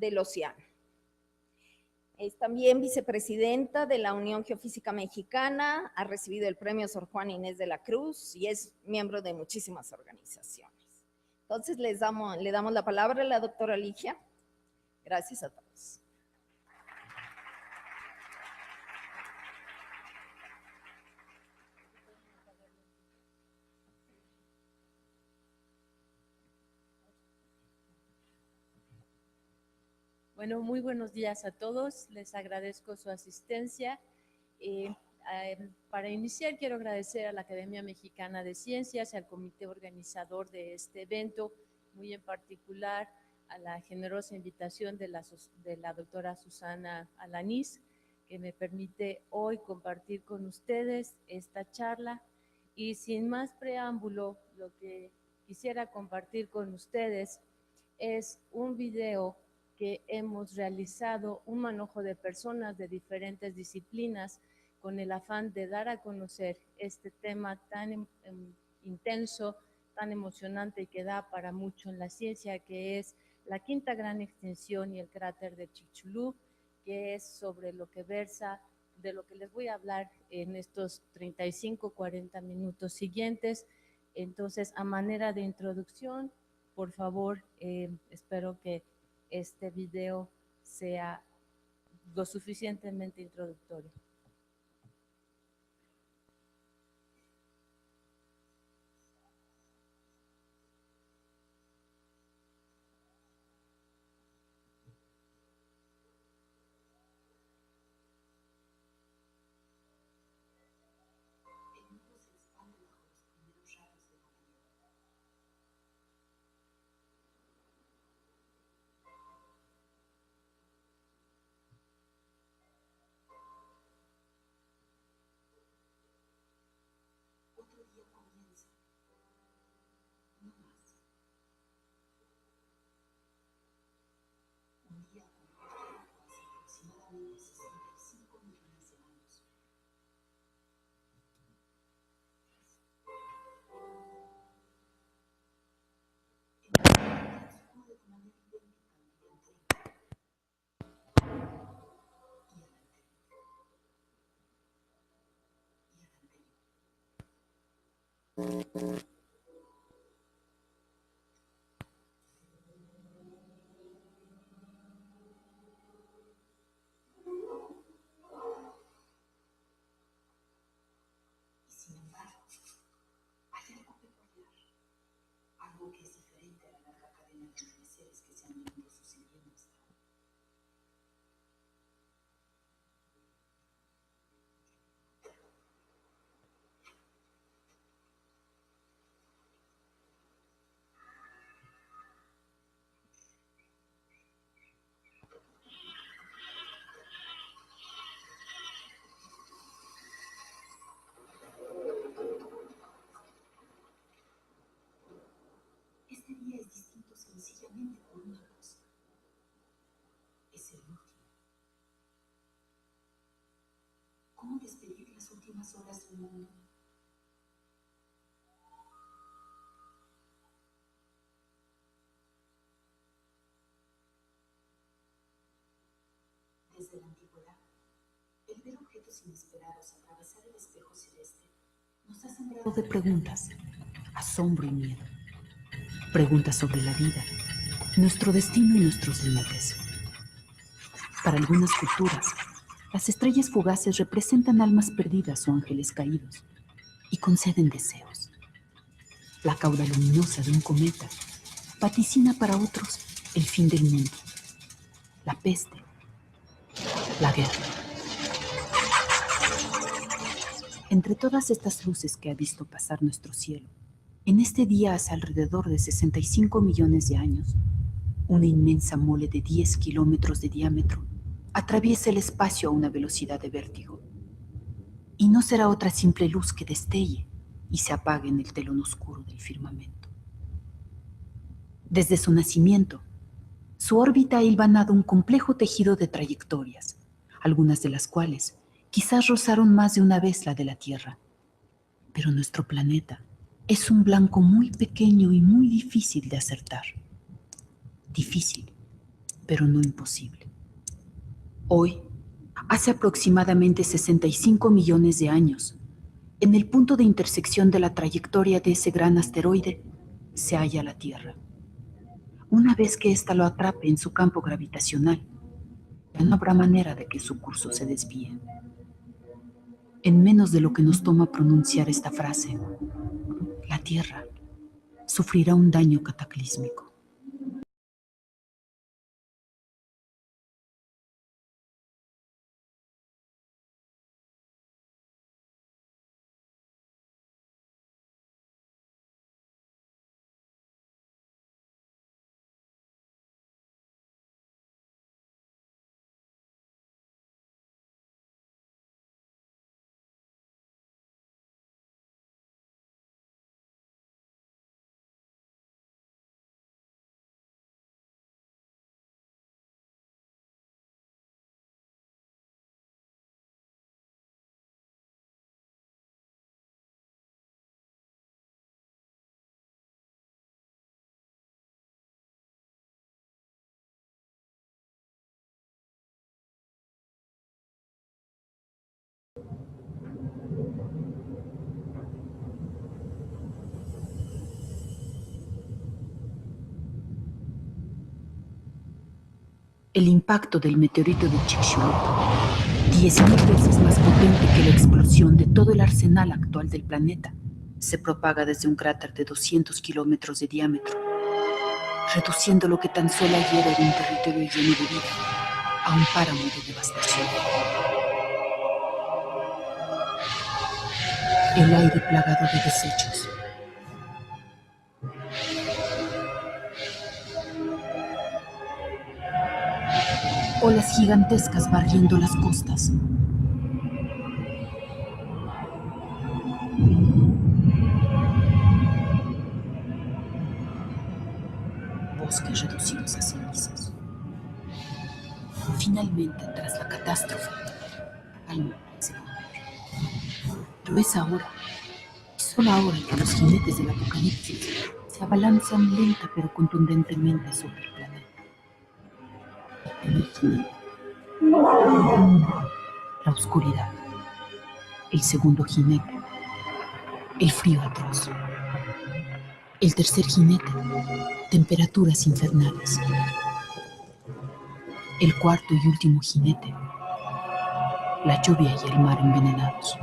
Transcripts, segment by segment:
del océano. Es también vicepresidenta de la Unión Geofísica Mexicana, ha recibido el premio Sor Juana Inés de la Cruz y es miembro de muchísimas organizaciones. Entonces le damos la palabra a la doctora Ligia. Gracias a todos. Bueno, muy buenos días a todos. Les agradezco su asistencia. Para iniciar, quiero agradecer a la Academia Mexicana de Ciencias y al comité organizador de este evento, muy en particular a la generosa invitación de la doctora Susana Alanís, que me permite hoy compartir con ustedes esta charla. Y sin más preámbulo, lo que quisiera compartir con ustedes es un video que hemos realizado, un manojo de personas de diferentes disciplinas con el afán de dar a conocer este tema tan intenso, tan emocionante y que da para mucho en la ciencia, que es la quinta gran extinción y el cráter de Chicxulub, que es sobre lo que versa, de lo que les voy a hablar en estos 35-40 minutos siguientes. Entonces, a manera de introducción, por favor, espero que este video sea lo suficientemente introductorio. Este día es distinto sencillamente por una cosa. Es el último. ¿Cómo despedir las últimas horas del mundo? Desde la antigüedad, el ver objetos inesperados atravesar el espejo celeste nos ha sembrado de preguntas, asombro y miedo. Preguntas sobre la vida, nuestro destino y nuestros límites. Para algunas culturas, las estrellas fugaces representan almas perdidas o ángeles caídos y conceden deseos. La cauda luminosa de un cometa vaticina para otros el fin del mundo, la peste, la guerra. Entre todas estas luces que ha visto pasar nuestro cielo, en este día hace alrededor de 65 millones de años, una inmensa mole de 10 kilómetros de diámetro atraviesa el espacio a una velocidad de vértigo. Y no será otra simple luz que destelle y se apague en el telón oscuro del firmamento. Desde su nacimiento, su órbita ha hilvanado un complejo tejido de trayectorias, algunas de las cuales quizás rozaron más de una vez la de la Tierra. Pero nuestro planeta es un blanco muy pequeño y muy difícil de acertar. Difícil, pero no imposible. Hoy, hace aproximadamente 65 millones de años, en el punto de intersección de la trayectoria de ese gran asteroide, se halla la Tierra. Una vez que ésta lo atrape en su campo gravitacional, ya no habrá manera de que su curso se desvíe. En menos de lo que nos toma pronunciar esta frase, la Tierra sufrirá un daño cataclísmico. El impacto del meteorito de Chicxulub, 10.000 veces más potente que la explosión de todo el arsenal actual del planeta, se propaga desde un cráter de 200 kilómetros de diámetro, reduciendo lo que tan solo ayer era un territorio lleno de vida a un páramo de devastación. El aire plagado de desechos. Olas gigantescas barriendo las costas. Bosques reducidos a cenizas. Finalmente, tras la catástrofe, algo parece volver. Pero es ahora, y solo ahora, que los jinetes del apocalipsis se abalanzan lenta pero contundentemente sobre el planeta. El jinete. La oscuridad. El segundo jinete. El frío atroz. El tercer jinete. Temperaturas infernales. El cuarto y último jinete. La lluvia y el mar envenenados.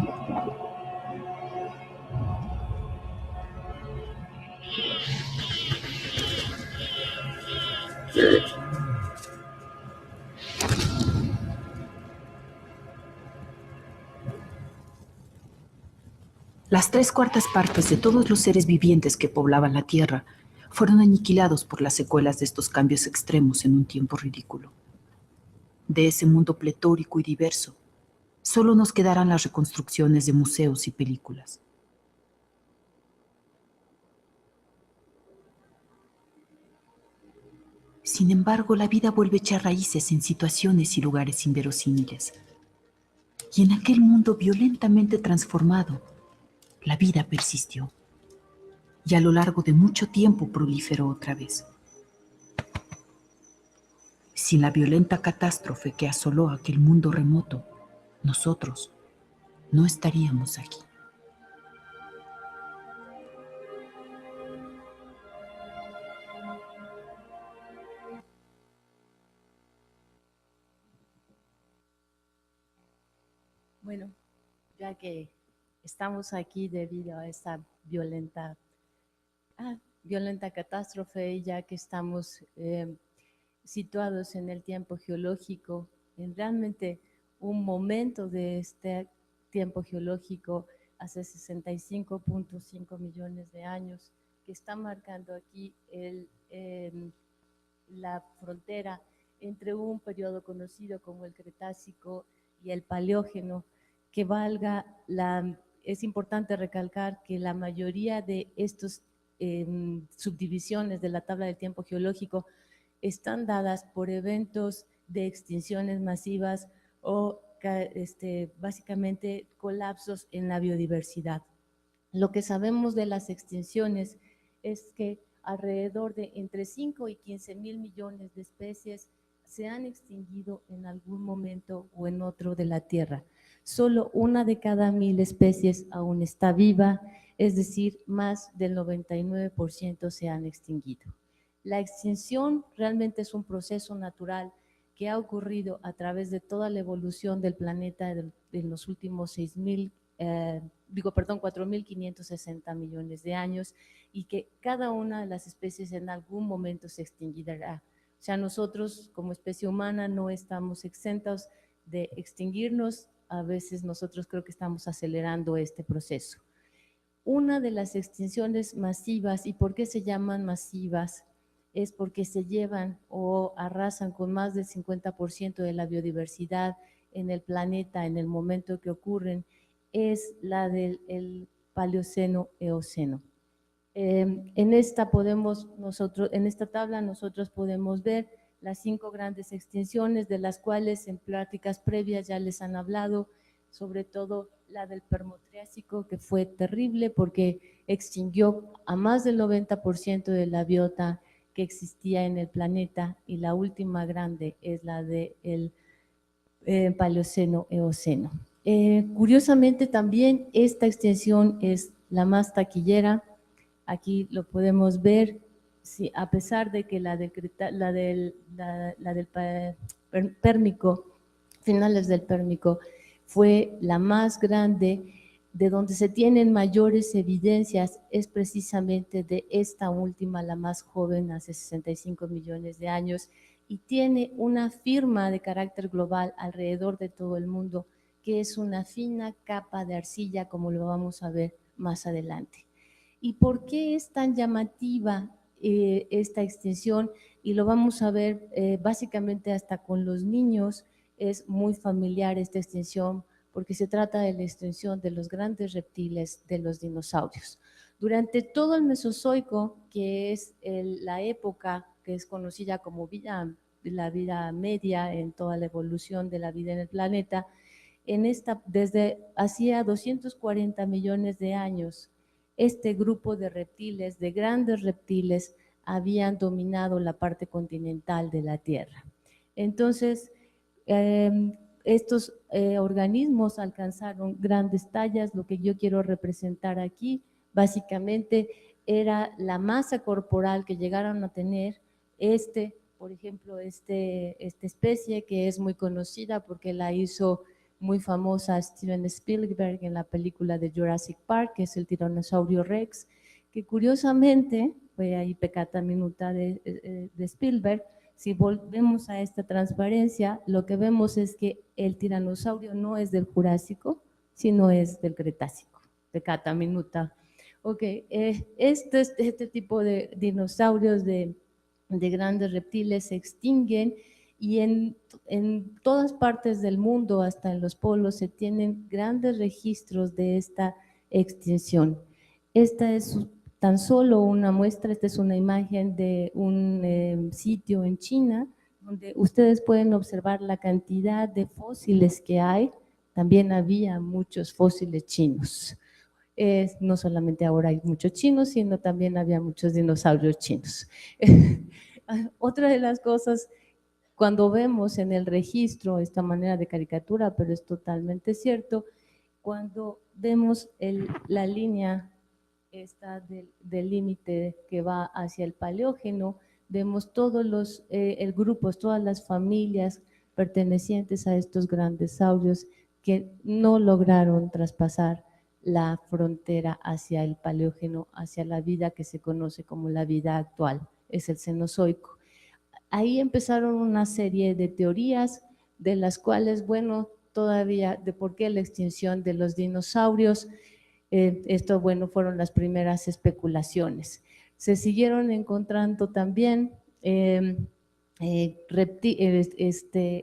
Las 3/4 partes de todos los seres vivientes que poblaban la Tierra fueron aniquilados por las secuelas de estos cambios extremos en un tiempo ridículo. De ese mundo pletórico y diverso, solo nos quedarán las reconstrucciones de museos y películas. Sin embargo, la vida vuelve a echar raíces en situaciones y lugares inverosímiles. Y en aquel mundo violentamente transformado, la vida persistió. Y a lo largo de mucho tiempo proliferó otra vez. Sin la violenta catástrofe que asoló aquel mundo remoto, nosotros no estaríamos aquí. Bueno, ya que estamos aquí debido a esta violenta catástrofe, ya que estamos situados en el tiempo geológico, en realmente un momento de este tiempo geológico hace 65.5 millones de años, que está marcando aquí la frontera entre un periodo conocido como el Cretácico y el Paleógeno, que es importante recalcar que la mayoría de estos subdivisiones de la tabla del tiempo geológico están dadas por eventos de extinciones masivas o básicamente colapsos en la biodiversidad. Lo que sabemos de las extinciones es que alrededor de entre 5 y 15 mil millones de especies se han extinguido en algún momento o en otro de la Tierra. Solo 1 de cada 1000 especies aún está viva, es decir, más del 99% se han extinguido. La extinción realmente es un proceso natural que ha ocurrido a través de toda la evolución del planeta en los últimos 4.560 millones de años, y que cada una de las especies en algún momento se extinguirá. O sea, nosotros como especie humana no estamos exentos de extinguirnos, a veces nosotros creo que estamos acelerando este proceso. Una de las extinciones masivas, ¿y por qué se llaman masivas? Es porque se llevan o arrasan con más del 50% de la biodiversidad en el planeta en el momento que ocurren, es la del Paleoceno-Eoceno. En esta tabla nosotros podemos ver las 5 grandes extinciones, de las cuales en pláticas previas ya les han hablado, sobre todo la del Permo-Triásico, que fue terrible porque extinguió a más del 90% de la biota que existía en el planeta, y la última grande es la del Paleoceno-Eoceno. Curiosamente también esta extinción es la más taquillera. Aquí lo podemos ver, sí, a pesar de que la del Pérmico, finales del Pérmico, fue la más grande, de donde se tienen mayores evidencias es precisamente de esta última, la más joven, hace 65 millones de años, y tiene una firma de carácter global alrededor de todo el mundo, que es una fina capa de arcilla, como lo vamos a ver más adelante. ¿Y por qué es tan llamativa esta extinción? Y lo vamos a ver básicamente hasta con los niños. Es muy familiar esta extinción porque se trata de la extinción de los grandes reptiles, de los dinosaurios. Durante todo el Mesozoico, que es la época que es conocida como la vida media en toda la evolución de la vida en el planeta, desde hacía 240 millones de años, este grupo de reptiles, de grandes reptiles, habían dominado la parte continental de la Tierra. Entonces, estos organismos alcanzaron grandes tallas. Lo que yo quiero representar aquí, básicamente, era la masa corporal que llegaron a tener por ejemplo, esta especie que es muy conocida porque la hizo muy famosa Steven Spielberg en la película de Jurassic Park, que es el tiranosaurio Rex, que curiosamente fue ahí pecata minuta de Spielberg. Si volvemos a esta transparencia, lo que vemos es que el tiranosaurio no es del Jurásico, sino es del Cretácico, pecata minuta. Ok, este tipo de dinosaurios, de grandes reptiles, se extinguen, y en todas partes del mundo, hasta en los polos, se tienen grandes registros de esta extinción. Esta es tan solo una muestra, esta es una imagen de un sitio en China, donde ustedes pueden observar la cantidad de fósiles que hay. También había muchos fósiles chinos. No solamente ahora hay muchos chinos, sino también había muchos dinosaurios chinos. Otra de las cosas, cuando vemos en el registro esta manera de caricatura, pero es totalmente cierto, cuando vemos la línea esta del límite que va hacia el Paleógeno, vemos todos el grupo, todas las familias pertenecientes a estos grandes dinosaurios que no lograron traspasar la frontera hacia el Paleógeno, hacia la vida que se conoce como la vida actual, es el Cenozoico. Ahí empezaron una serie de teorías, de las cuales, bueno, todavía de por qué la extinción de los dinosaurios. Esto, bueno, fueron las primeras especulaciones. Se siguieron encontrando también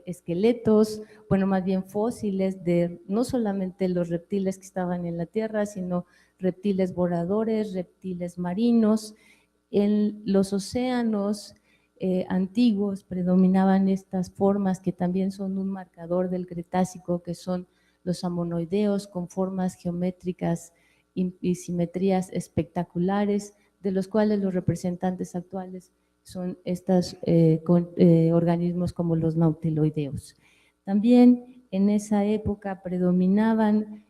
esqueletos, bueno, más bien fósiles de no solamente los reptiles que estaban en la Tierra, sino reptiles voladores, reptiles marinos. En los océanos antiguos predominaban estas formas que también son un marcador del Cretácico, que son los amonoideos, con formas geométricas y simetrías espectaculares, de los cuales los representantes actuales son estos organismos como los nautiloideos. También en esa época predominaban,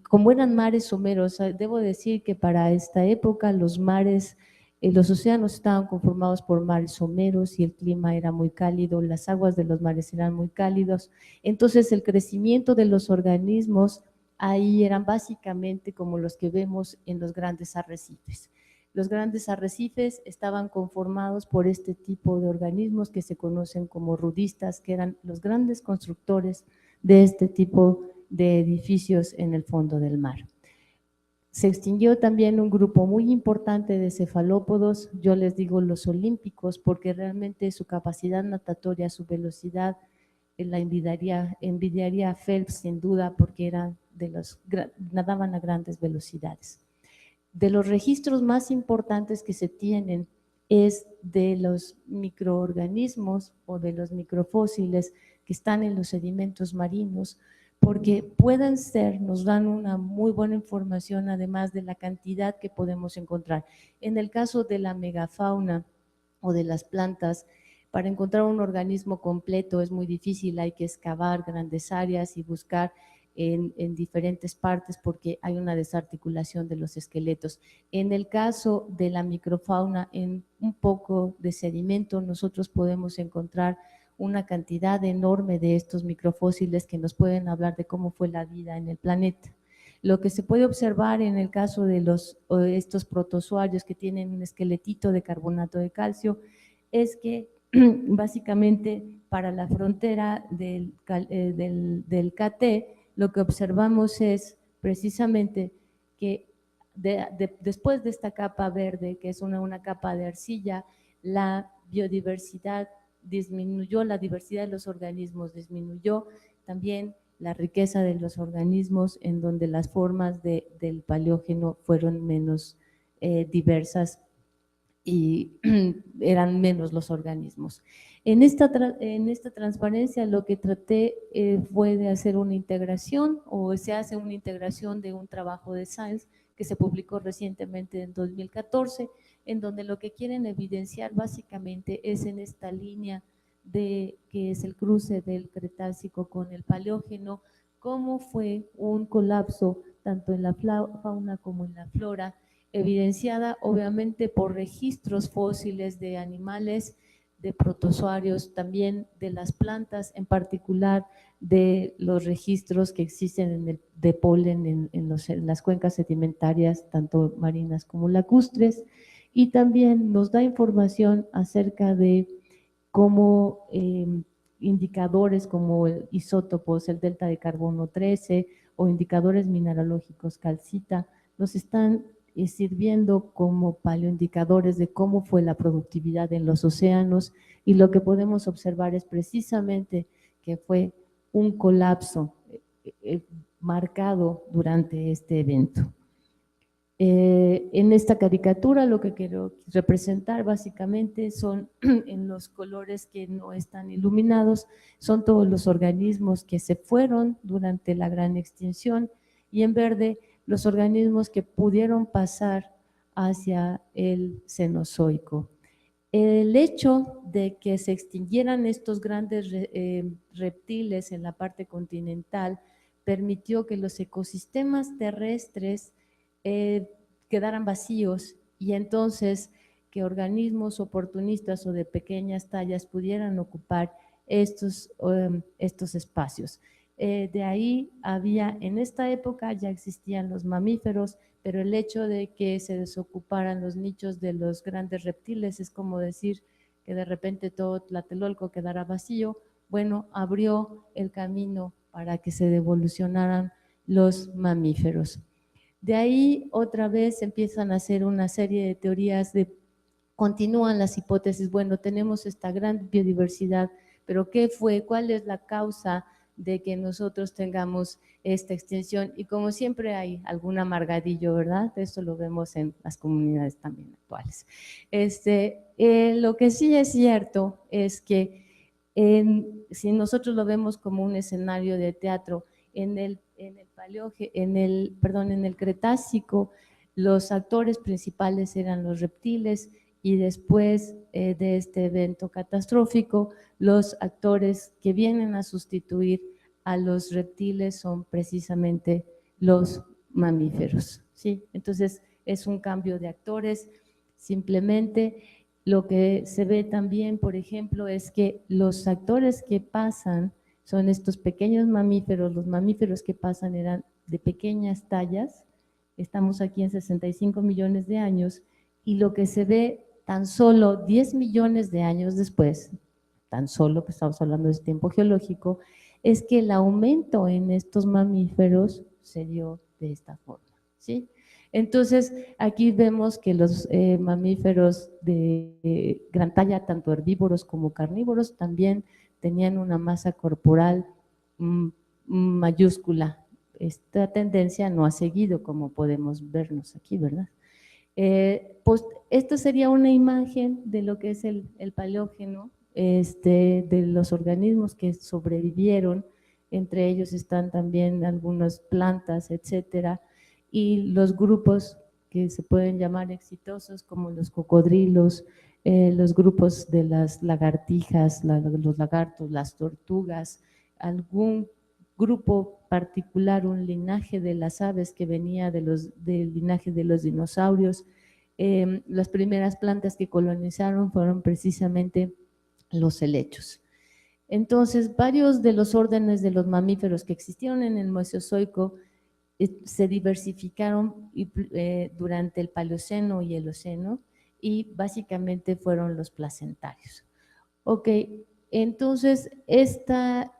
como eran mares someros, debo decir que para esta época los mares, los océanos estaban conformados por mares someros y el clima era muy cálido, las aguas de los mares eran muy cálidos, entonces el crecimiento de los organismos ahí eran básicamente como los que vemos en los grandes arrecifes. Los grandes arrecifes estaban conformados por este tipo de organismos que se conocen como rudistas, que eran los grandes constructores de este tipo de edificios en el fondo del mar. Se extinguió también un grupo muy importante de cefalópodos, yo les digo los olímpicos, porque realmente su capacidad natatoria, su velocidad, la envidiaría a Phelps sin duda, porque nadaban a grandes velocidades. De los registros más importantes que se tienen es de los microorganismos o de los microfósiles que están en los sedimentos marinos, porque pueden ser, nos dan una muy buena información además de la cantidad que podemos encontrar. En el caso de la megafauna o de las plantas, para encontrar un organismo completo es muy difícil, hay que excavar grandes áreas y buscar en diferentes partes porque hay una desarticulación de los esqueletos. En el caso de la microfauna, en un poco de sedimento, nosotros podemos encontrar una cantidad enorme de estos microfósiles que nos pueden hablar de cómo fue la vida en el planeta. Lo que se puede observar en el caso de estos protozoarios que tienen un esqueletito de carbonato de calcio es que básicamente para la frontera del KT, lo que observamos es precisamente que después de esta capa verde, que es una capa de arcilla, la biodiversidad disminuyó, la diversidad de los organismos disminuyó, también la riqueza de los organismos en donde las formas del paleógeno fueron menos diversas y eran menos los organismos. En esta transparencia lo que traté fue de hacer una integración, o se hace una integración de un trabajo de Science que se publicó recientemente en 2014, en donde lo que quieren evidenciar básicamente es en esta línea que es el cruce del Cretácico con el Paleógeno, cómo fue un colapso tanto en la fauna como en la flora, evidenciada obviamente por registros fósiles de animales, de protozoarios, también de las plantas, en particular de los registros que existen de polen en las cuencas sedimentarias, tanto marinas como lacustres, y también nos da información acerca de cómo indicadores como isótopos, el delta de carbono 13 o indicadores mineralógicos calcita, nos están sirviendo como paleoindicadores de cómo fue la productividad en los océanos, y lo que podemos observar es precisamente que fue un colapso marcado durante este evento. En esta caricatura lo que quiero representar básicamente son en los colores que no están iluminados, son todos los organismos que se fueron durante la gran extinción, y en verde los organismos que pudieron pasar hacia el Cenozoico. El hecho de que se extinguieran estos grandes reptiles en la parte continental permitió que los ecosistemas terrestres quedaran vacíos, y entonces que organismos oportunistas o de pequeñas tallas pudieran ocupar estos espacios. De ahí en esta época ya existían los mamíferos, pero el hecho de que se desocuparan los nichos de los grandes reptiles es como decir que de repente todo Tlatelolco quedara vacío. Bueno, abrió el camino para que se devolucionaran los mamíferos. De ahí otra vez empiezan a hacer una serie de teorías, continúan las hipótesis, bueno, tenemos esta gran biodiversidad, pero ¿qué fue? ¿Cuál es la causa de que nosotros tengamos esta extinción? Y como siempre hay algún amargadillo, ¿verdad? Esto lo vemos en las comunidades también actuales. Lo que sí es cierto es que si nosotros lo vemos como un escenario de teatro, en el Cretácico, los actores principales eran los reptiles, y después de este evento catastrófico, los actores que vienen a sustituir a los reptiles son precisamente los mamíferos, ¿sí? Entonces, es un cambio de actores. Simplemente lo que se ve también, por ejemplo, es que los actores que pasan son estos pequeños mamíferos. Los mamíferos que pasan eran de pequeñas tallas. Estamos aquí en 65 millones de años y lo que se ve tan solo 10 millones de años después, tan solo que estamos hablando de tiempo geológico, es que el aumento en estos mamíferos se dio de esta forma, ¿sí? Entonces, aquí vemos que los mamíferos de gran talla, tanto herbívoros como carnívoros, también tenían una masa corporal mayúscula. Esta tendencia no ha seguido, como podemos vernos aquí, ¿verdad? Pues esto sería una imagen de lo que es el paleógeno, de los organismos que sobrevivieron, entre ellos están también algunas plantas, etcétera, y los grupos que se pueden llamar exitosos como los cocodrilos, los grupos de las lagartijas, los lagartos, las tortugas, algún grupo particular, un linaje de las aves que venía del linaje de los dinosaurios. Las primeras plantas que colonizaron fueron precisamente los helechos. Entonces, varios de los órdenes de los mamíferos que existieron en el Mesozoico se diversificaron durante el Paleoceno y el Eoceno, y básicamente fueron los placentarios. Ok, entonces esta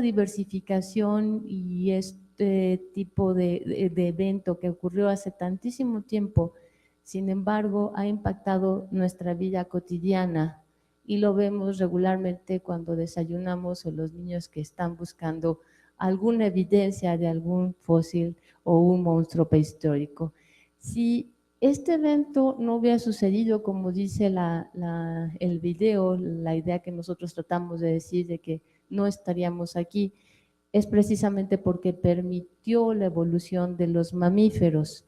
diversificación y este tipo de evento que ocurrió hace tantísimo tiempo, sin embargo, ha impactado nuestra vida cotidiana y lo vemos regularmente cuando desayunamos o los niños que están buscando alguna evidencia de algún fósil o un monstruo prehistórico. Si este evento no hubiera sucedido, como dice el video, la idea que nosotros tratamos de decir de que no estaríamos aquí, es precisamente porque permitió la evolución de los mamíferos.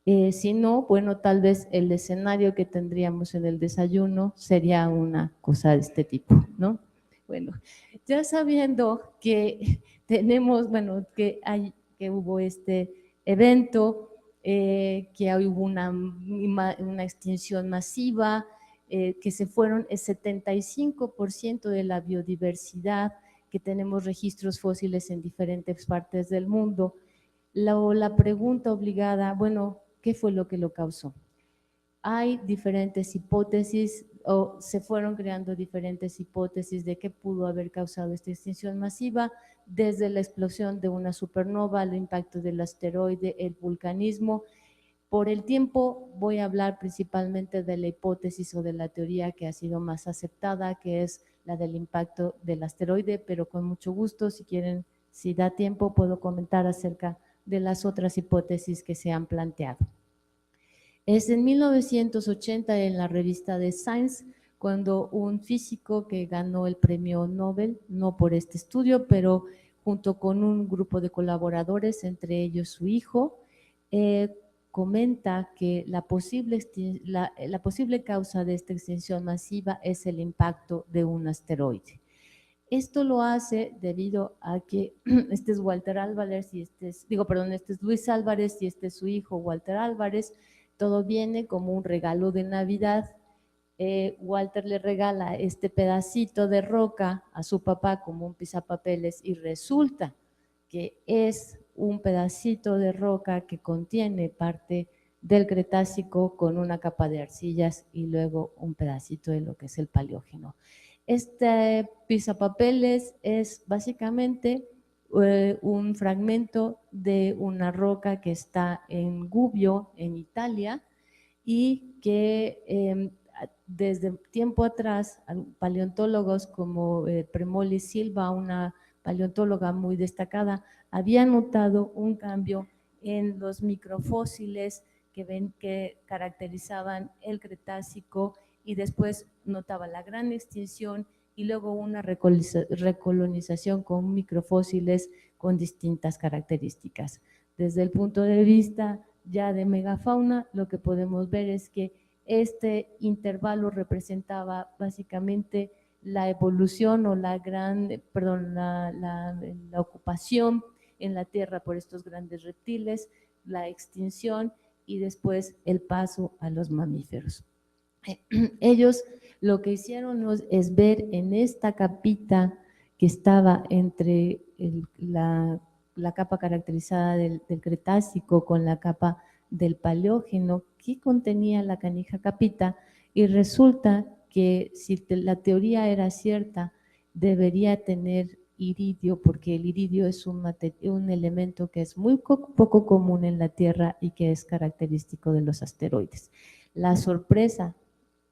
Si no, bueno, tal vez el escenario que tendríamos en el desayuno sería una cosa de este tipo, ¿no? Bueno, ya sabiendo que tenemos, bueno, que hubo este evento, que hubo una extinción masiva, que se fueron el 75% de la biodiversidad, que tenemos registros fósiles en diferentes partes del mundo. La pregunta obligada, bueno, ¿qué fue lo que lo causó? Hay diferentes hipótesis o se fueron creando diferentes hipótesis de qué pudo haber causado esta extinción masiva, desde la explosión de una supernova, el impacto del asteroide, el vulcanismo. Por el tiempo voy a hablar principalmente de la hipótesis o de la teoría que ha sido más aceptada, que es la del impacto del asteroide, pero con mucho gusto, si quieren, si da tiempo, puedo comentar acerca de las otras hipótesis que se han planteado. Es en 1980 en la revista de Science cuando un físico que ganó el premio Nobel, no por este estudio, pero junto con un grupo de colaboradores, entre ellos su hijo, comenta que la posible causa de esta extinción masiva es el impacto de un asteroide. Esto lo hace debido a que este es Walter Álvarez y este es Luis Álvarez y este es su hijo Walter Álvarez. Todo viene como un regalo de Navidad. Walter le regala este pedacito de roca a su papá como un pisapapeles y resulta que es un pedacito de roca que contiene parte del Cretácico con una capa de arcillas y luego un pedacito de lo que es el Paleógeno. Este pisapapeles es básicamente un fragmento de una roca que está en Gubbio, en Italia, y que desde tiempo atrás paleontólogos como Premoli Silva, una paleontóloga muy destacada, había notado un cambio en los microfósiles que caracterizaban el Cretácico, y después notaba la gran extinción y luego una recolonización con microfósiles con distintas características. Desde el punto de vista ya de megafauna, lo que podemos ver es que Este intervalo representaba básicamente la evolución o la ocupación en la Tierra por estos grandes reptiles, la extinción y después el paso a los mamíferos. Ellos lo que hicieron es ver en esta capita que estaba entre la capa caracterizada del Cretácico con la capa del Paleógeno, que contenía la canija capita, y resulta que si la teoría era cierta, debería tener iridio, porque el iridio es un elemento que es muy poco común en la Tierra y que es característico de los asteroides. La sorpresa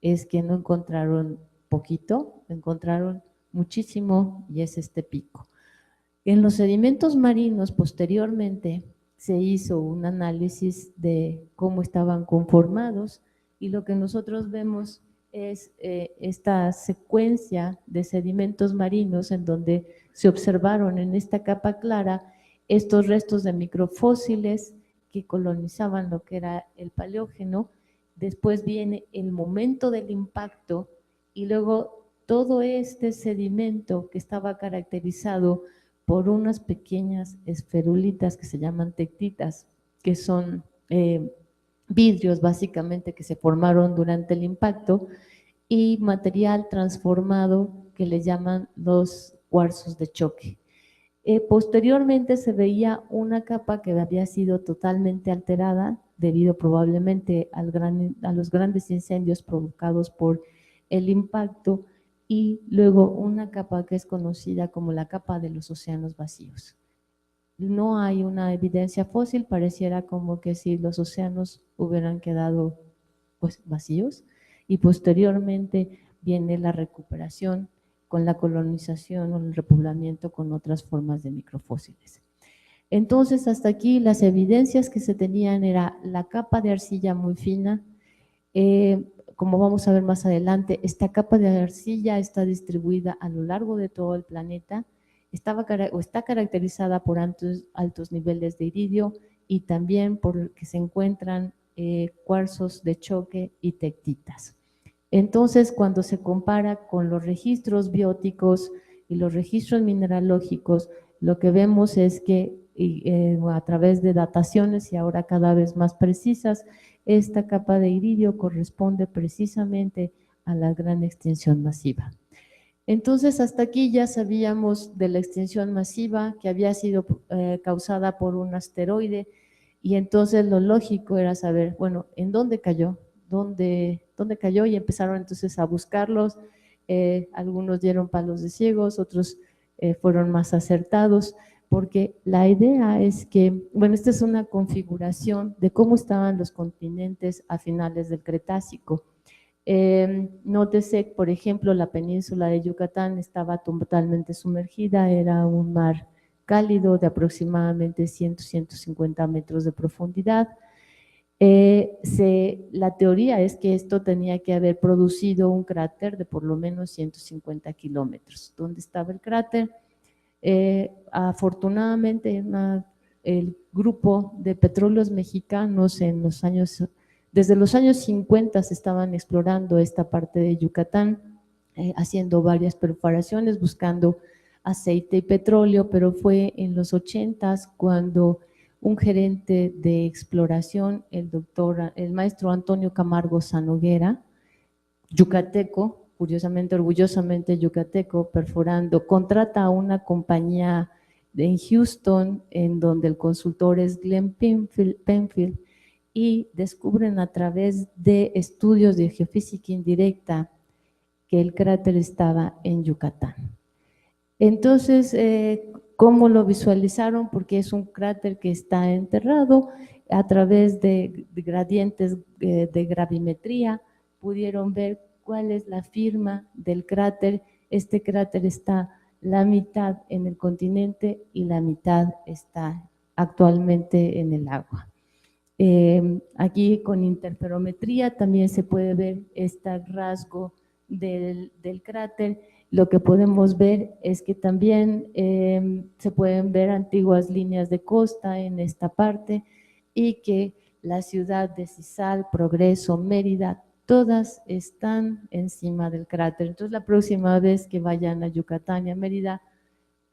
es que no encontraron poquito, encontraron muchísimo, y es este pico. En los sedimentos marinos posteriormente se hizo un análisis de cómo estaban conformados, y lo que nosotros vemos es esta secuencia de sedimentos marinos en donde se observaron en esta capa clara estos restos de microfósiles que colonizaban lo que era el Paleógeno. Después viene el momento del impacto y luego todo este sedimento que estaba caracterizado por unas pequeñas esferulitas que se llaman tectitas, que son vidrios básicamente que se formaron durante el impacto, y material transformado que le llaman los cuarzos de choque. Posteriormente se veía una capa que había sido totalmente alterada debido probablemente a los grandes incendios provocados por el impacto, y luego una capa que es conocida como la capa de los océanos vacíos. No hay una evidencia fósil, pareciera como que si los océanos hubieran quedado pues vacíos, y posteriormente viene la recuperación con la colonización o el repoblamiento con otras formas de microfósiles. Entonces, hasta aquí las evidencias que se tenían era la capa de arcilla muy fina. Como vamos a ver más adelante, esta capa de arcilla está distribuida a lo largo de todo el planeta, está caracterizada por altos niveles de iridio y también por que se encuentran cuarzos de choque y tectitas. Entonces, cuando se compara con los registros bióticos y los registros mineralógicos, lo que vemos es que a través de dataciones y ahora cada vez más precisas, esta capa de iridio corresponde precisamente a la gran extinción masiva. Entonces, hasta aquí ya sabíamos de la extinción masiva que había sido causada por un asteroide, y entonces lo lógico era saber, bueno, ¿en dónde cayó? ¿Dónde cayó? Y empezaron entonces a buscarlos. Algunos dieron palos de ciegos, otros fueron más acertados, porque la idea es que, bueno, esta es una configuración de cómo estaban los continentes a finales del Cretácico. Nótese, por ejemplo, la península de Yucatán estaba totalmente sumergida, era un mar cálido de aproximadamente 100-150 metros de profundidad. La teoría es que esto tenía que haber producido un cráter de por lo menos 150 kilómetros. ¿Dónde estaba el cráter? Afortunadamente, el grupo de petróleos mexicanos desde los años 50 se estaban explorando esta parte de Yucatán, haciendo varias perforaciones, buscando aceite y petróleo, pero fue en los 80s cuando un gerente de exploración, el maestro Antonio Camargo Sanoguera, yucateco, curiosamente, orgullosamente yucateco, contrata a una compañía en Houston, en donde el consultor es Glenn Penfield, y descubren a través de estudios de geofísica indirecta que el cráter estaba en Yucatán. Entonces, ¿cómo lo visualizaron? Porque es un cráter que está enterrado. A través de gradientes de gravimetría pudieron ver cuál es la firma del cráter. Este cráter está la mitad en el continente y la mitad está actualmente en el agua. Aquí con interferometría también se puede ver este rasgo del cráter. Lo que podemos ver es que también se pueden ver antiguas líneas de costa en esta parte, y que la ciudad de Cizal, Progreso, Mérida, todas están encima del cráter. Entonces, la próxima vez que vayan a Yucatán y a Mérida,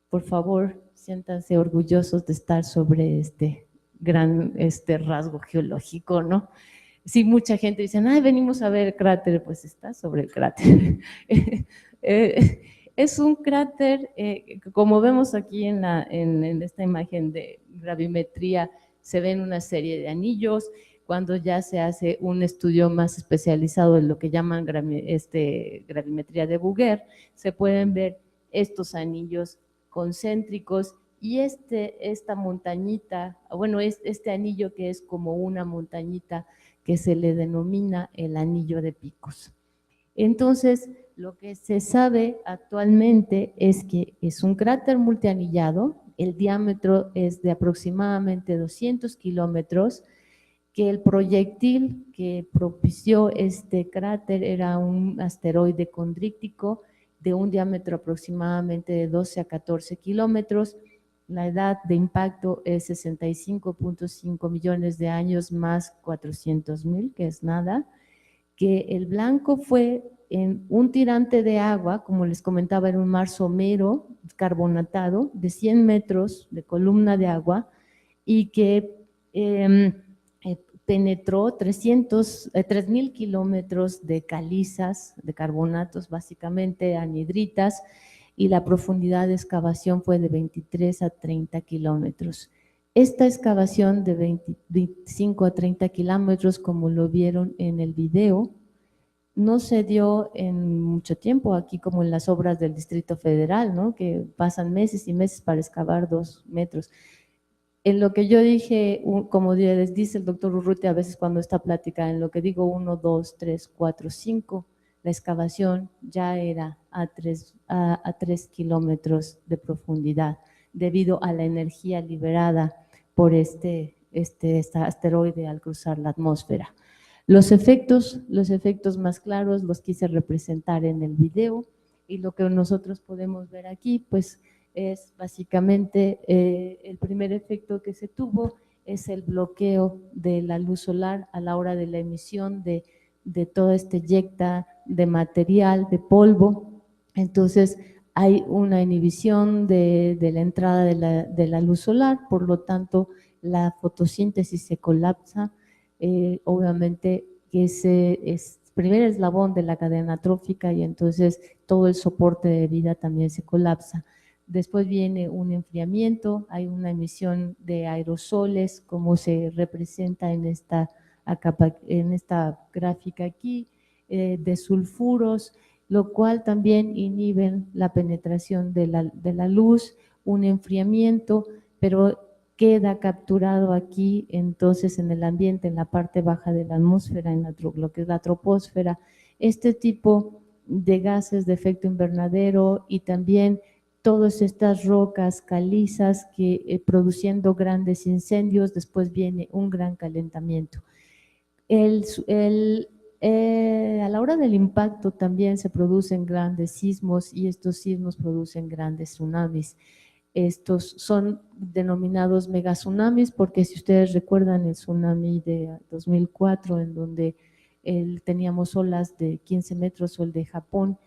por favor, siéntanse orgullosos de estar sobre este gran rasgo geológico, ¿no? Sí, mucha gente dice, ay, venimos a ver el cráter, pues está sobre el cráter. Es un cráter, como vemos aquí en esta imagen de gravimetría, se ven una serie de anillos. Cuando ya se hace un estudio más especializado en lo que llaman gravimetría de Bouguer, se pueden ver estos anillos concéntricos y esta montañita, bueno, este anillo que es como una montañita que se le denomina el anillo de picos. Entonces, lo que se sabe actualmente es que es un cráter multianillado, el diámetro es de aproximadamente 200 kilómetros, que el proyectil que propició este cráter era un asteroide condríctico de un diámetro aproximadamente de 12 a 14 kilómetros. La edad de impacto es 65.5 millones de años más 400.000, que es nada. Que el blanco fue en un tirante de agua, como les comentaba, en un mar somero carbonatado de 100 metros de columna de agua y que penetró 3.000 kilómetros de calizas, de carbonatos, básicamente anhidritas, y la profundidad de excavación fue de 23 a 30 kilómetros. Esta excavación de 25 a 30 kilómetros, como lo vieron en el video, no se dio en mucho tiempo, aquí como en las obras del Distrito Federal, ¿no? Que pasan meses y meses para excavar 2 metros. En lo que yo dije, como les dice el doctor Urrutia a veces cuando está plática, en lo que digo 1, 2, 3, 4, 5, la excavación ya era a 3 kilómetros de profundidad, debido a la energía liberada por este asteroide al cruzar la atmósfera. Los efectos más claros los quise representar en el video, y lo que nosotros podemos ver aquí, pues, es básicamente el primer efecto que se tuvo es el bloqueo de la luz solar a la hora de la emisión de toda esta eyecta de material, de polvo. Entonces hay una inhibición de la entrada de la luz solar, por lo tanto la fotosíntesis se colapsa. Obviamente que ese es el primer eslabón de la cadena trófica y entonces todo el soporte de vida también se colapsa. Después viene un enfriamiento, hay una emisión de aerosoles, como se representa en esta gráfica aquí, de sulfuros, lo cual también inhiben la penetración de la luz, un enfriamiento, pero queda capturado aquí entonces en el ambiente, en la parte baja de la atmósfera, en lo que es la troposfera, este tipo de gases de efecto invernadero y también todas estas rocas calizas que produciendo grandes incendios, después viene un gran calentamiento. A la hora del impacto también se producen grandes sismos y estos sismos producen grandes tsunamis. Estos son denominados megatsunamis porque si ustedes recuerdan el tsunami de 2004 en donde teníamos olas de 15 metros o el de Japón,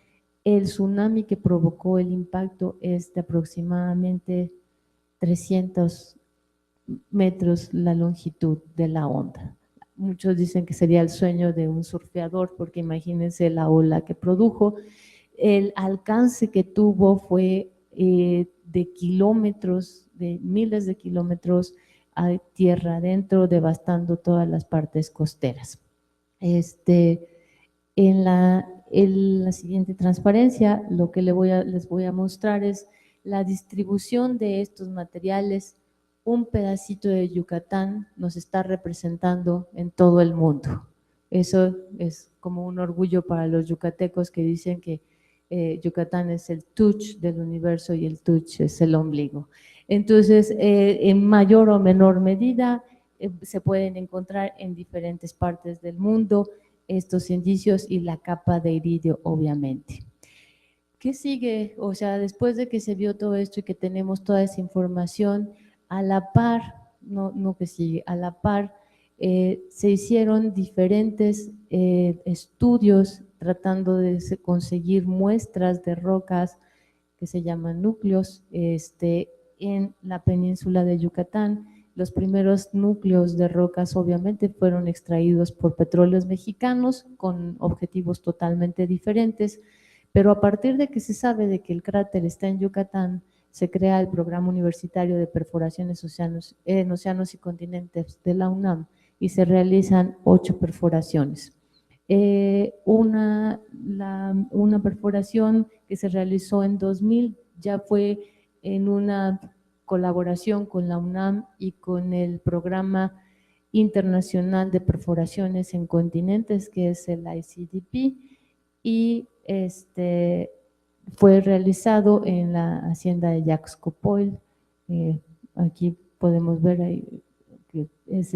el tsunami que provocó el impacto es de aproximadamente 300 metros la longitud de la onda. Muchos dicen que sería el sueño de un surfeador porque imagínense la ola que produjo. El alcance que tuvo fue de kilómetros, de miles de kilómetros a tierra adentro, devastando todas las partes costeras. En la siguiente transparencia, lo que les voy a mostrar es la distribución de estos materiales. Un pedacito de Yucatán nos está representando en todo el mundo. Eso es como un orgullo para los yucatecos que dicen que Yucatán es el touch del universo y el touch es el ombligo. Entonces, en mayor o menor medida, se pueden encontrar en diferentes partes del mundo estos indicios y la capa de iridio, obviamente. ¿Qué sigue? O sea, después de que se vio todo esto y que tenemos toda esa información, a la par, no que sigue, a la par, se hicieron diferentes estudios tratando de conseguir muestras de rocas que se llaman núcleos en la península de Yucatán. Los primeros núcleos de rocas obviamente fueron extraídos por Petróleos Mexicanos con objetivos totalmente diferentes, pero a partir de que se sabe de que el cráter está en Yucatán, se crea el Programa Universitario de Perforaciones en Océanos y Continentes de la UNAM y se realizan 8 perforaciones. Una perforación que se realizó en 2000 ya fue en una colaboración con la UNAM y con el Programa Internacional de Perforaciones en Continentes, que es el ICDP, y fue realizado en la hacienda de Yaxcopoil. Aquí podemos ver ahí que es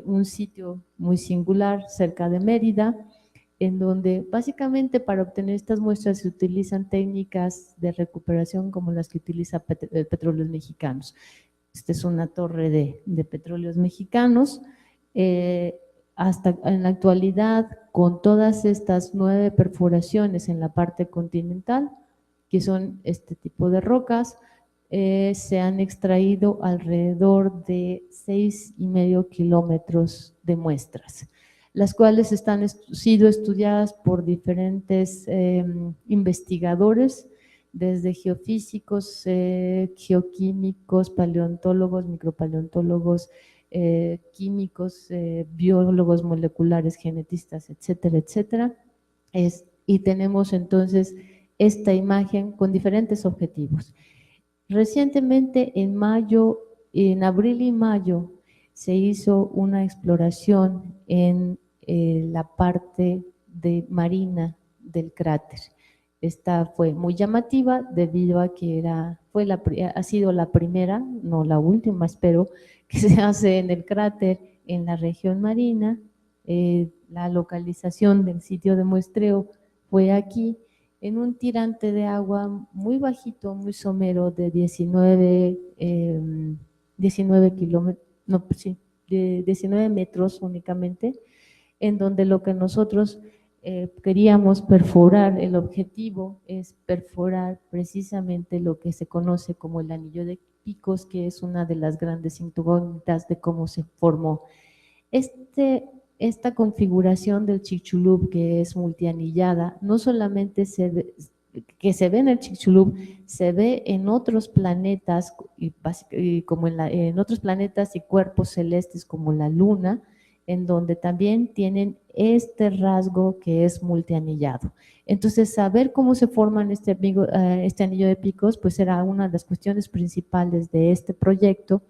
un sitio muy singular cerca de Mérida, en donde básicamente para obtener estas muestras se utilizan técnicas de recuperación como las que utiliza Petróleos Mexicanos. Esta es una torre de Petróleos Mexicanos. Hasta en la actualidad, con todas estas 9 perforaciones en la parte continental, que son este tipo de rocas, se han extraído alrededor de 6,5 kilómetros de muestras, las cuales sido estudiadas por diferentes investigadores, desde geofísicos, geoquímicos, paleontólogos, micropaleontólogos, químicos, biólogos moleculares, genetistas, etcétera, etcétera. Y tenemos entonces esta imagen con diferentes objetivos. Recientemente, en abril y mayo, se hizo una exploración en la parte marina del cráter. Esta fue muy llamativa debido a que ha sido la primera, no la última, espero, que se hace en el cráter en la región marina. La localización del sitio de muestreo fue aquí, en un tirante de agua muy bajito, muy somero, de 19 metros únicamente, en donde lo que nosotros queríamos perforar, el objetivo es perforar precisamente lo que se conoce como el anillo de picos, que es una de las grandes incógnitas de cómo se formó. Esta configuración del Chicxulub, que es multianillada, no solamente se ve en el Chicxulub, se ve en otros planetas, como en otros planetas y cuerpos celestes como la Luna, en donde también tienen este rasgo que es multianillado. Entonces, saber cómo se forman este anillo de picos, pues era una de las cuestiones principales de este proyecto,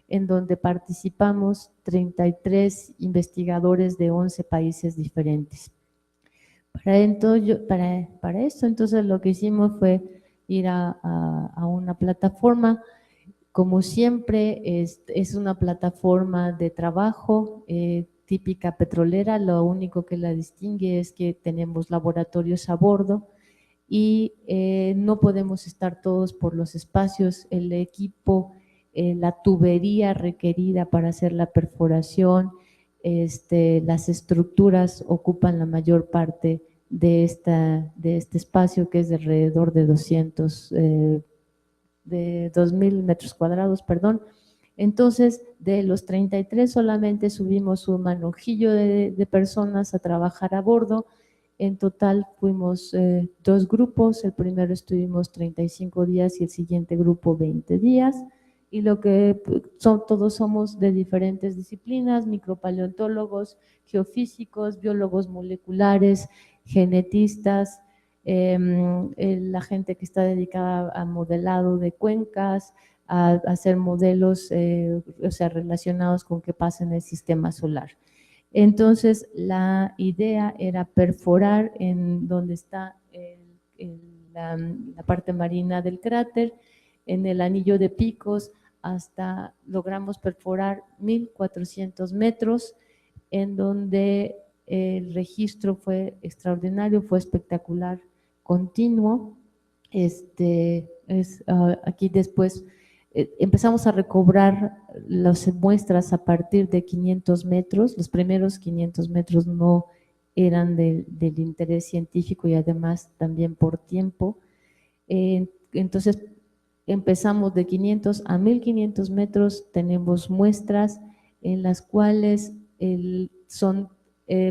en donde participamos 33 investigadores de 11 países diferentes. Para esto, entonces, lo que hicimos fue ir a una plataforma. Como siempre, es una plataforma de trabajo típica petrolera. Lo único que la distingue es que tenemos laboratorios a bordo y no podemos estar todos por los espacios. El equipo, la tubería requerida para hacer la perforación, las estructuras ocupan la mayor parte de este espacio, que es de alrededor de 2,000 metros cuadrados, perdón. Entonces, de los 33 solamente subimos un manojillo de personas a trabajar a bordo. En total fuimos 2 grupos, el primero estuvimos 35 días y el siguiente grupo 20 días, y todos somos de diferentes disciplinas: micropaleontólogos, geofísicos, biólogos moleculares, genetistas, la gente que está dedicada a modelado de cuencas, a hacer modelos relacionados con qué pasa en el sistema solar. Entonces, la idea era perforar en donde está la parte marina del cráter, en el anillo de picos, logramos perforar 1,400 metros, en donde el registro fue extraordinario, fue espectacular, continuo. Aquí después empezamos a recobrar las muestras a partir de 500 metros. Los primeros 500 metros no eran del interés científico y además también por tiempo. Entonces empezamos de 500 a 1500 metros, tenemos muestras en las cuales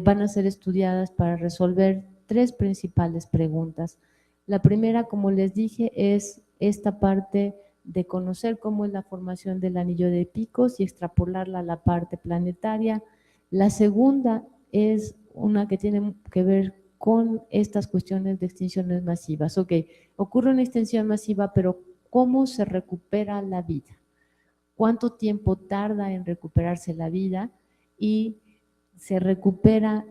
van a ser estudiadas para resolver 3 principales preguntas. La primera, como les dije, es esta parte de conocer cómo es la formación del anillo de picos y extrapolarla a la parte planetaria. La segunda es una que tiene que ver con estas cuestiones de extinciones masivas. Ok, ocurre una extinción masiva, pero ¿cómo se recupera la vida? ¿Cuánto tiempo tarda en recuperarse la vida? Y se recuperan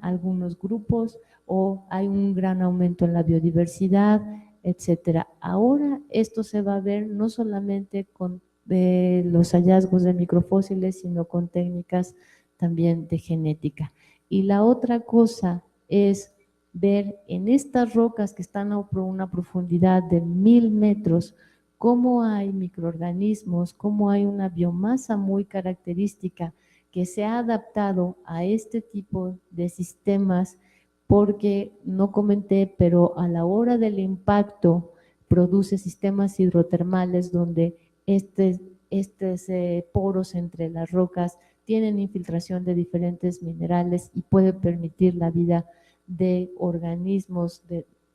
algunos grupos o hay un gran aumento en la biodiversidad, etcétera. Ahora esto se va a ver no solamente con los hallazgos de microfósiles, sino con técnicas también de genética. Y la otra cosa es ver en estas rocas que están a una profundidad de 1000 metros, cómo hay microorganismos, cómo hay una biomasa muy característica que se ha adaptado a este tipo de sistemas, porque no comenté, pero a la hora del impacto produce sistemas hidrotermales donde estos poros entre las rocas tienen infiltración de diferentes minerales y puede permitir la vida de organismos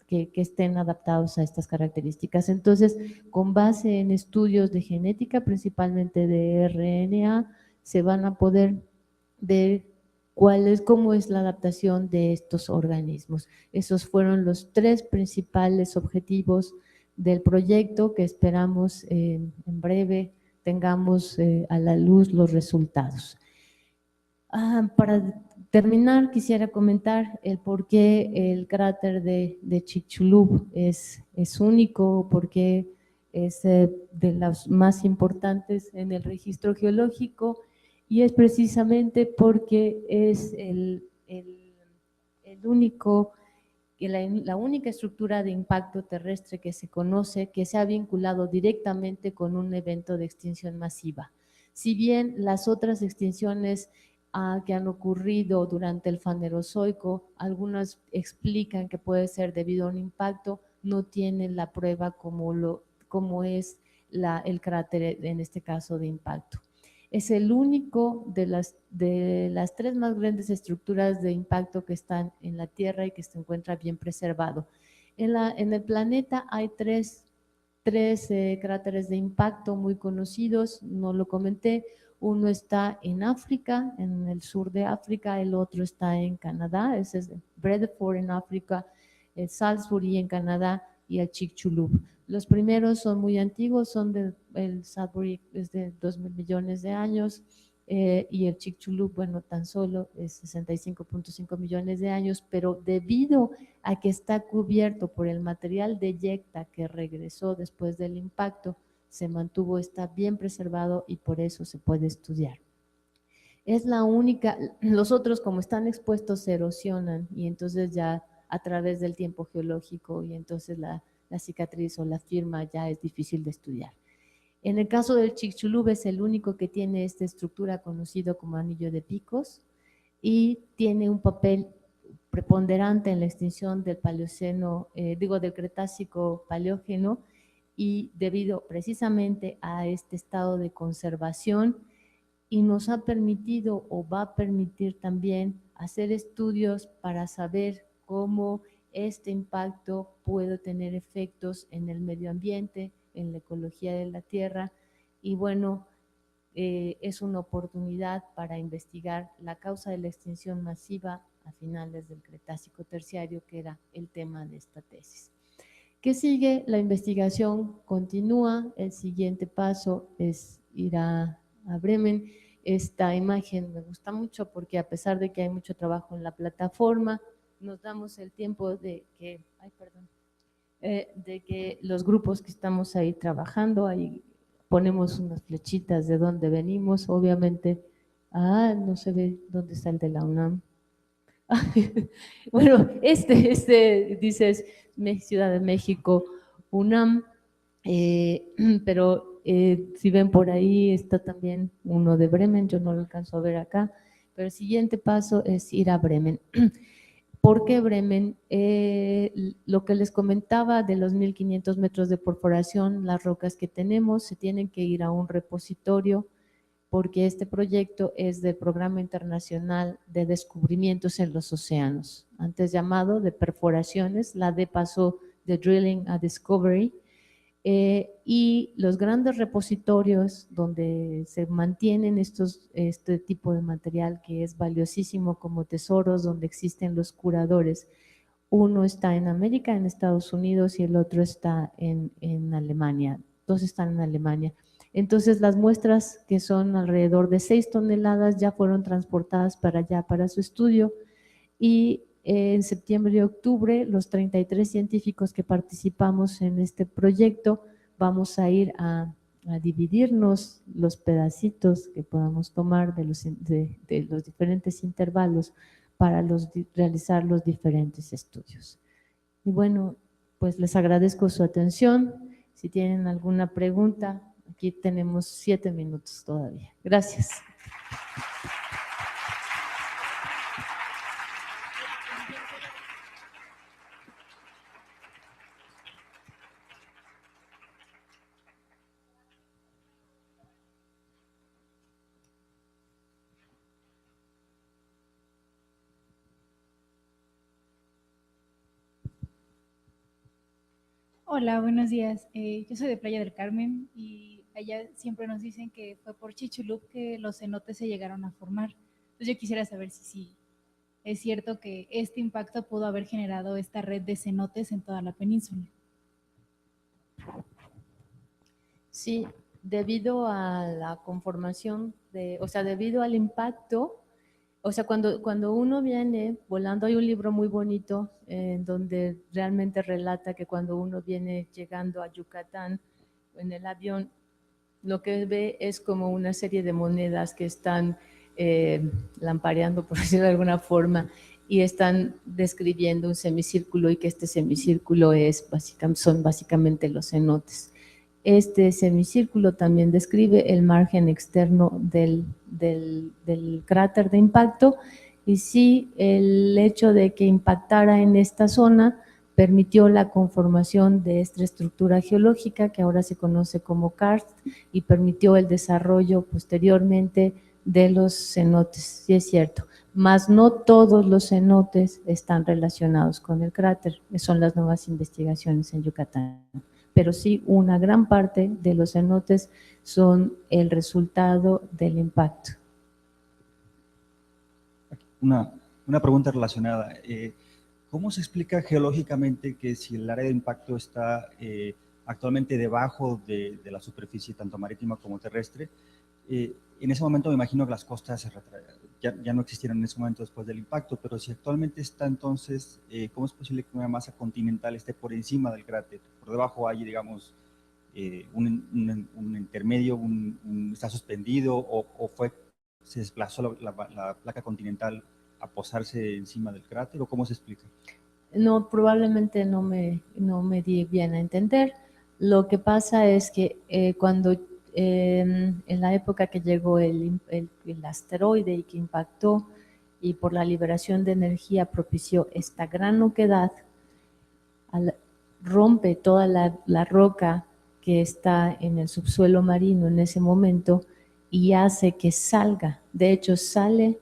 que estén adaptados a estas características. Entonces, con base en estudios de genética, principalmente de RNA, se van a poder ver cómo es la adaptación de estos organismos. Esos fueron los 3 principales objetivos del proyecto que esperamos en breve tengamos a la luz los resultados. Para terminar, quisiera comentar el por qué el cráter de Chicxulub es único, porque es de los más importantes en el registro geológico, y es precisamente porque es la única estructura de impacto terrestre que se conoce que se ha vinculado directamente con un evento de extinción masiva. Si bien las otras extinciones que han ocurrido durante el Fanerozoico, algunas explican que puede ser debido a un impacto, no tienen la prueba como es el cráter en este caso de impacto. Es el único de las 3 más grandes estructuras de impacto que están en la Tierra y que se encuentra bien preservado. En el planeta hay tres cráteres de impacto muy conocidos, no lo comenté. Uno está en África, en el sur de África, el otro está en Canadá, ese es Bredeford en África, el Salisbury en Canadá y el Chicxulub. Los primeros son muy antiguos, el Salisbury es de 2.000 millones de años y el Chicxulub, bueno, tan solo es 65.5 millones de años, pero debido a que está cubierto por el material de eyecta que regresó después del impacto, se mantuvo, está bien preservado y por eso se puede estudiar. Es la única, los otros como están expuestos se erosionan y entonces ya a través del tiempo geológico y entonces la cicatriz o la firma ya es difícil de estudiar. En el caso del Chicxulub es el único que tiene esta estructura conocido como anillo de picos y tiene un papel preponderante en la extinción del Paleoceno, del Cretácico Paleógeno, y debido precisamente a este estado de conservación, y nos ha permitido o va a permitir también hacer estudios para saber cómo este impacto puede tener efectos en el medio ambiente, en la ecología de la Tierra, y bueno, es una oportunidad para investigar la causa de la extinción masiva a finales del Cretácico Terciario, que era el tema de esta tesis. ¿Qué sigue? La investigación continúa, el siguiente paso es ir a Bremen. Esta imagen me gusta mucho porque a pesar de que hay mucho trabajo en la plataforma, nos damos el tiempo de que los grupos que estamos ahí trabajando, ahí ponemos unas flechitas de dónde venimos, obviamente, no se ve dónde está el de la UNAM. Bueno, dices Ciudad de México, UNAM, Pero si ven por ahí está también uno de Bremen, yo no lo alcanzo a ver acá, pero el siguiente paso es ir a Bremen. ¿Por qué Bremen? Lo que les comentaba de los 1500 metros de perforación, las rocas que tenemos, se tienen que ir a un repositorio porque este proyecto es del Programa Internacional de Descubrimientos en los Océanos, antes llamado de perforaciones, la D pasó de Drilling a Discovery, y los grandes repositorios donde se mantienen este tipo de material que es valiosísimo como tesoros, donde existen los curadores. Uno está en América, en Estados Unidos, y el otro está en Alemania. Dos están en Alemania. Entonces las muestras, que son alrededor de 6 toneladas, ya fueron transportadas para allá para su estudio, y en septiembre y octubre los 33 científicos que participamos en este proyecto vamos a ir a dividirnos los pedacitos que podamos tomar de los diferentes intervalos para realizar los diferentes estudios. Y bueno, pues les agradezco su atención. Si tienen alguna pregunta, aquí tenemos 7 minutos todavía. Gracias. Hola, buenos días. Yo soy de Playa del Carmen y allá siempre nos dicen que fue por Chichulub que los cenotes se llegaron a formar. Entonces yo quisiera saber si es cierto que este impacto pudo haber generado esta red de cenotes en toda la península. Sí, debido a la conformación, debido al impacto, cuando uno viene volando, hay un libro muy bonito donde realmente relata que cuando uno viene llegando a Yucatán en el avión, lo que ve es como una serie de monedas que están lampareando, por decirlo de alguna forma, y están describiendo un semicírculo, y que este semicírculo son básicamente los cenotes. Este semicírculo también describe el margen externo del cráter de impacto, y sí, el hecho de que impactara en esta zona permitió la conformación de esta estructura geológica que ahora se conoce como karst, y permitió el desarrollo posteriormente de los cenotes, sí es cierto, mas no todos los cenotes están relacionados con el cráter, son las nuevas investigaciones en Yucatán, pero sí una gran parte de los cenotes son el resultado del impacto. Una pregunta relacionada. ¿Cómo se explica geológicamente que si el área de impacto está actualmente debajo de la superficie, tanto marítima como terrestre, en ese momento me imagino que las costas ya no existieron en ese momento después del impacto, pero si actualmente está, entonces, ¿cómo es posible que una masa continental esté por encima del cráter? Por debajo hay, digamos, un intermedio, está suspendido, o se desplazó la placa continental a posarse encima del cráter, o cómo se explica? No, probablemente no me di bien a entender. Lo que pasa es que cuando en la época que llegó el asteroide y que impactó, y por la liberación de energía propició esta gran oquedad, rompe toda la roca que está en el subsuelo marino en ese momento, y hace que salga, de hecho sale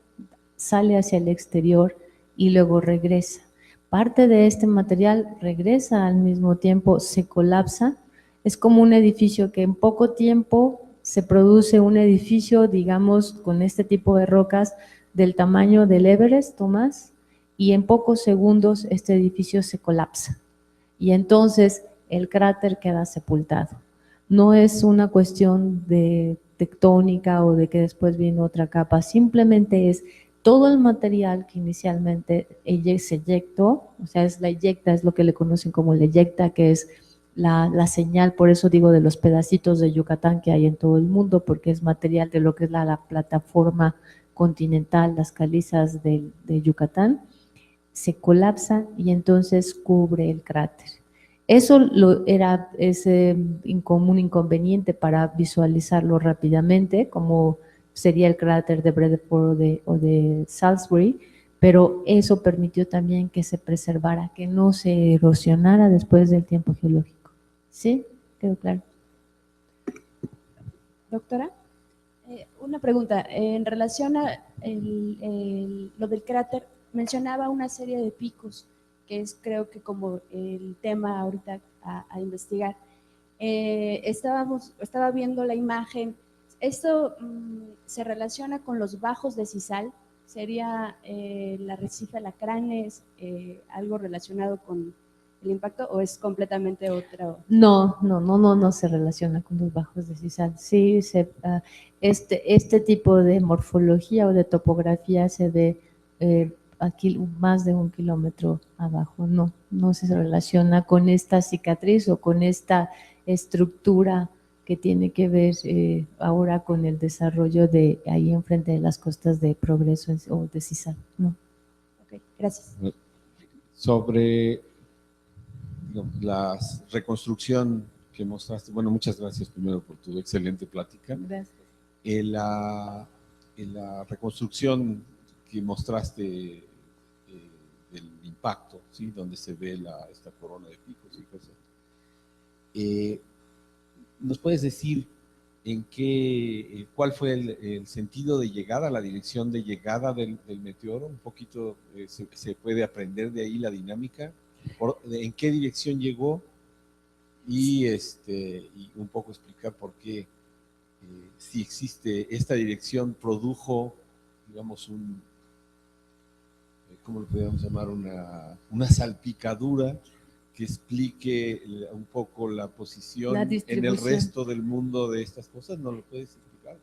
hacia el exterior y luego regresa. Parte de este material regresa al mismo tiempo, se colapsa. Es como un edificio que en poco tiempo se produce un edificio, digamos, con este tipo de rocas del tamaño del Everest, Tomás, y en pocos segundos este edificio se colapsa. Y entonces el cráter queda sepultado. No es una cuestión de tectónica o de que después vino otra capa, simplemente es todo el material que inicialmente se eyectó, o sea, es la eyecta, es lo que le conocen como la eyecta, que es la señal, por eso digo de los pedacitos de Yucatán que hay en todo el mundo, porque es material de lo que es la plataforma continental, las calizas de Yucatán, se colapsa y entonces cubre el cráter. Eso era ese un inconveniente para visualizarlo rápidamente, como sería el cráter de Bradford o de Salisbury, pero eso permitió también que se preservara, que no se erosionara después del tiempo geológico. ¿Sí? ¿Quedó claro? Doctora, una pregunta. En relación a lo del cráter, mencionaba una serie de picos, que es creo que como el tema ahorita a investigar. Estaba viendo la imagen. ¿Esto se relaciona con los bajos de sisal? ¿Sería el arrecife Alacranes algo relacionado con el impacto o es completamente otro? No se relaciona con los bajos de sisal. Sí, este tipo de morfología o de topografía se ve aquí más de 1 kilómetro abajo. No se relaciona con esta cicatriz o con esta estructura que tiene que ver ahora con el desarrollo de ahí enfrente de las costas de Progreso o de Sisal. No. Ok, gracias. Sobre la reconstrucción que mostraste, bueno, muchas gracias primero por tu excelente plática. Gracias. La reconstrucción que mostraste del impacto, ¿sí? Donde se ve esta corona de picos y cosas. ¿Nos puedes decir cuál fue el sentido de llegada, la dirección de llegada del meteoro? Un poquito se puede aprender de ahí la dinámica. ¿En qué dirección llegó? Y un poco explicar por qué, si existe esta dirección, produjo, digamos, ¿cómo lo podríamos llamar? Una salpicadura que explique un poco la posición en el resto del mundo de estas cosas. ¿No lo puedes explicar?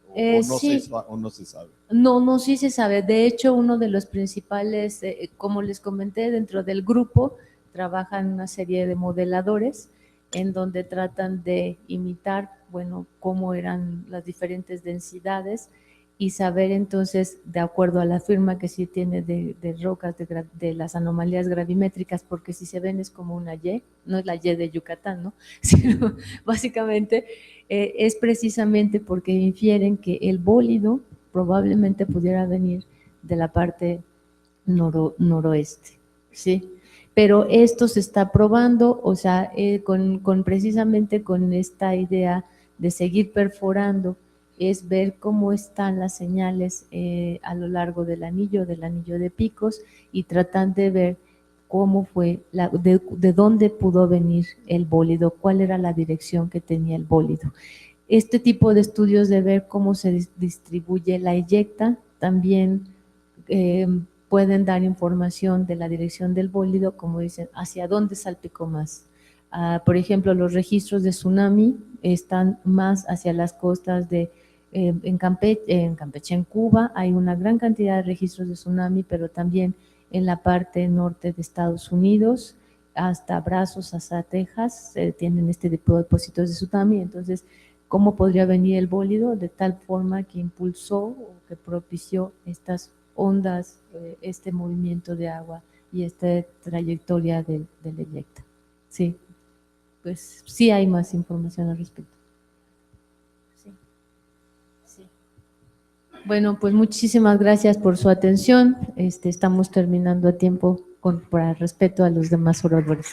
¿O no se sabe? No, sí se sabe. De hecho, uno de los principales, como les comenté, dentro del grupo trabajan una serie de modeladores en donde tratan de imitar, bueno, cómo eran las diferentes densidades y saber entonces, de acuerdo a la firma que sí tiene de rocas, de las anomalías gravimétricas, porque si se ven es como una Y, no es la Y de Yucatán, ¿no? Sino básicamente es precisamente porque infieren que el bólido probablemente pudiera venir de la parte noroeste, ¿sí? Pero esto se está probando, o sea, precisamente con esta idea de seguir perforando, es ver cómo están las señales a lo largo del anillo de picos y tratan de ver cómo fue, de dónde pudo venir el bólido, cuál era la dirección que tenía el bólido. Este tipo de estudios de ver cómo se distribuye la eyecta también pueden dar información de la dirección del bólido, como dicen, hacia dónde salpicó más. Por ejemplo, los registros de tsunami están más hacia las costas en Campeche, en Cuba, hay una gran cantidad de registros de tsunami, pero también en la parte norte de Estados Unidos, hasta Brazos, hasta Texas, tienen este tipo de depósitos de tsunami. Entonces, ¿cómo podría venir el bólido? De tal forma que impulsó o que propició estas ondas, este movimiento de agua y esta trayectoria del eyecta. Sí, pues sí hay más información al respecto. Sí. Bueno, pues muchísimas gracias por su atención. Estamos terminando a tiempo por respeto a los demás oradores.